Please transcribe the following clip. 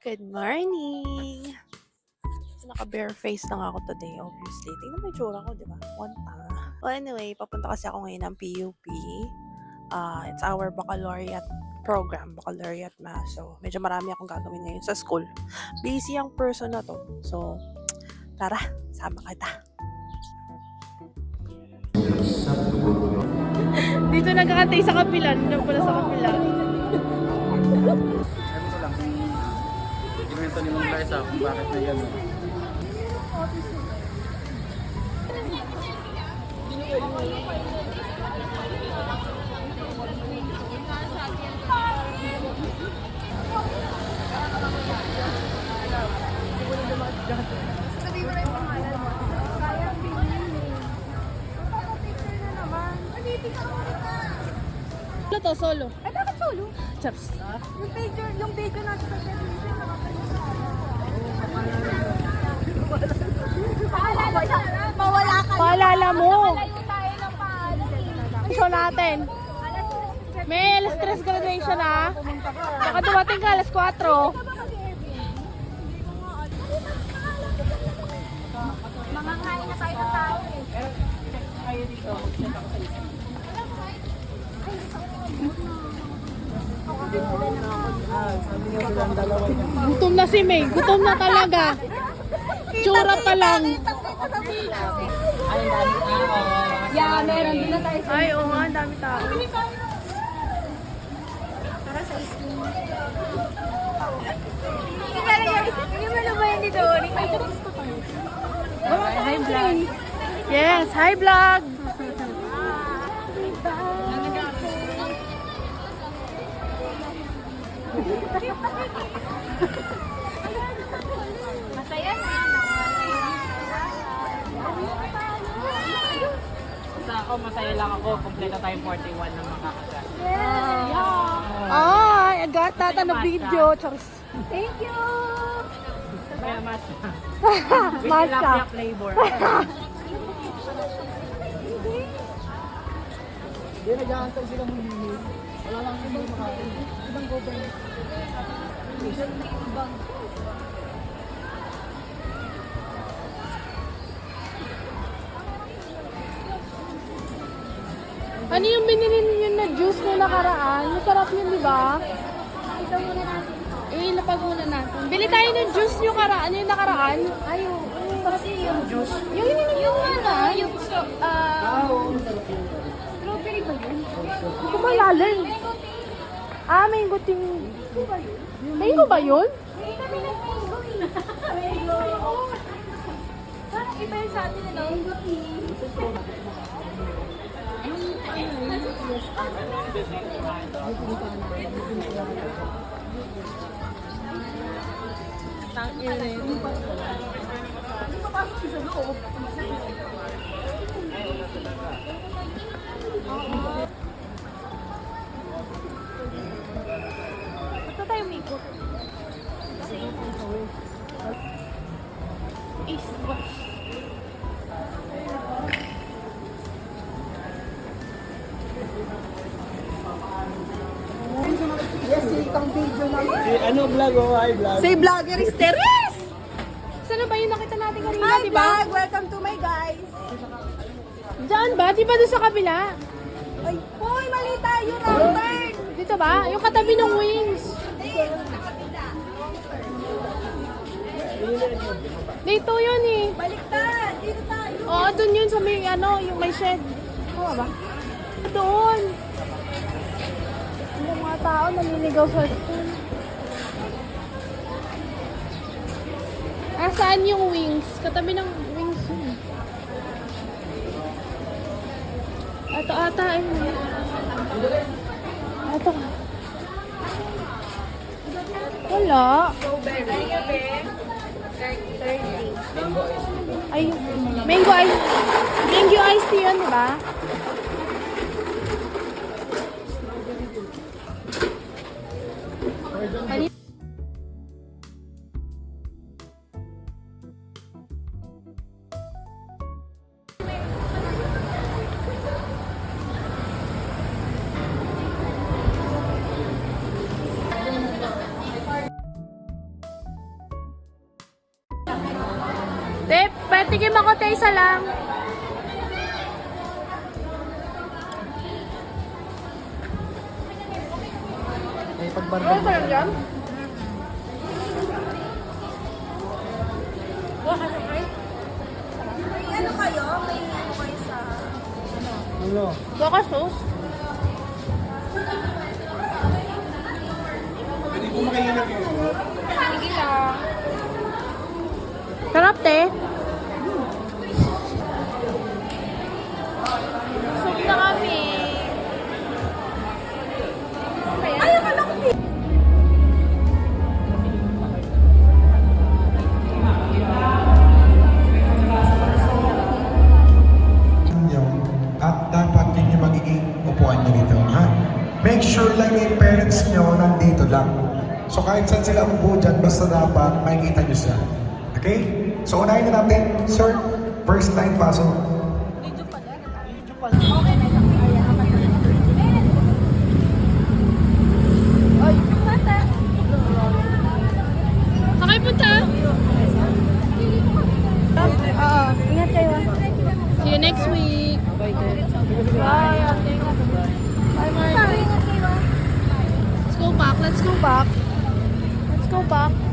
Good morning! So, naka-bare face lang ako today, obviously. Tingnan mo yung tsura ko, di ba? Well, anyway, papunta kasi ako ngayon ng PUP. It's our baccalaureate program, baccalaureate math. So, medyo marami akong gagawin ngayon sa school. Busy ang person na to. So, tara, sama kita. Dito nagkakatay sa kapila. Doon pala sa kapila. Kinuwento ni Mong Liza kung bakit na yan. Sabi mo na yung pangalan mo. Kaya pinili. Picture na naman. Picture mo rin na. Ano to? Solo? Ay, bakit solo? Chaps. Yung video natin sa television, mawala ka. Paalala mo. Malayo tayo ng paalam. Show natin. May alas 3 graduation na. Baka dumating ka alas 4. Mangangain na tayo ng tao eh. Gutom na si May. Gutom na talaga. Tsura pa lang. Yeah, meron din na tayo. Ay, oo nga. Ang dami tao. Para sa skin. Hindi mo na ba yun dito? Hi, vlog. Yes, hi, vlog. Masaya na. Sa ako, masaya lang ako. Kompleto tayong 41 na makakasya. Ay, agata na video. Charis. Thank you! Kaya mas. Masya. Tilapia flavor. Hindi, nag-aantay sila muli. Wala lang ibang makakain. Ibang government. Ano yung binili ninyo na juice na nakaraan? Masarap yun, di ba? Ito muna natin. Ilapag muna natin. Bili tayo ng juice yung karaan. Yung nakaraan. Ay, kasi yung juice. Yung Yung strawberry ba yun? Hindi ko malalim. Mango ting... Ito ba yun? Mango ba yun? May kami ng mango eh. Mango. Parang iba yun sa atin na mango tea. Ito tayo mikot. East West. Ano vlog o? Hi vlog. Say vlogger is Teres! Saan ba yung nakita natin kanina, Hi di ba? vlog! Welcome to my guys! Diyan ba? Di ba doon sa kabila? Ay, hoy, mali tayo, wrong turn! Dito ba? Yung katabi ng wings. Dito yun eh. Baliktad! Dito tayo! Oo, doon yun sa may ano, yung may shed. Oo ba? Doon. Yung mga tao naniligaw sa school. Saan yung wings? Katabi ng wings yun. Ito ata ay. Ito. Wala. Ay, mango ice. Mango ice tea yun, di ba? tigim ako, te, isa lang. May pagbarbar. Ano? Baka sauce? Sige lang. Sarap, te. Soup na kami. Ay, akala ko nyo at dapat yun yung magiging upuan nyo dito, ha? Make sure lang yung parents nyo nandito lang. So kahit saan sila upo dyan, basta dapat makikita nyo siya. Okay? So unahin na natin, sir, first time pasok. Okay, punta. Oo. Ingat kayo. See you next week. Bye, te. Bye. Bye, Mark. Let's go back. Let's go back. Let's go back.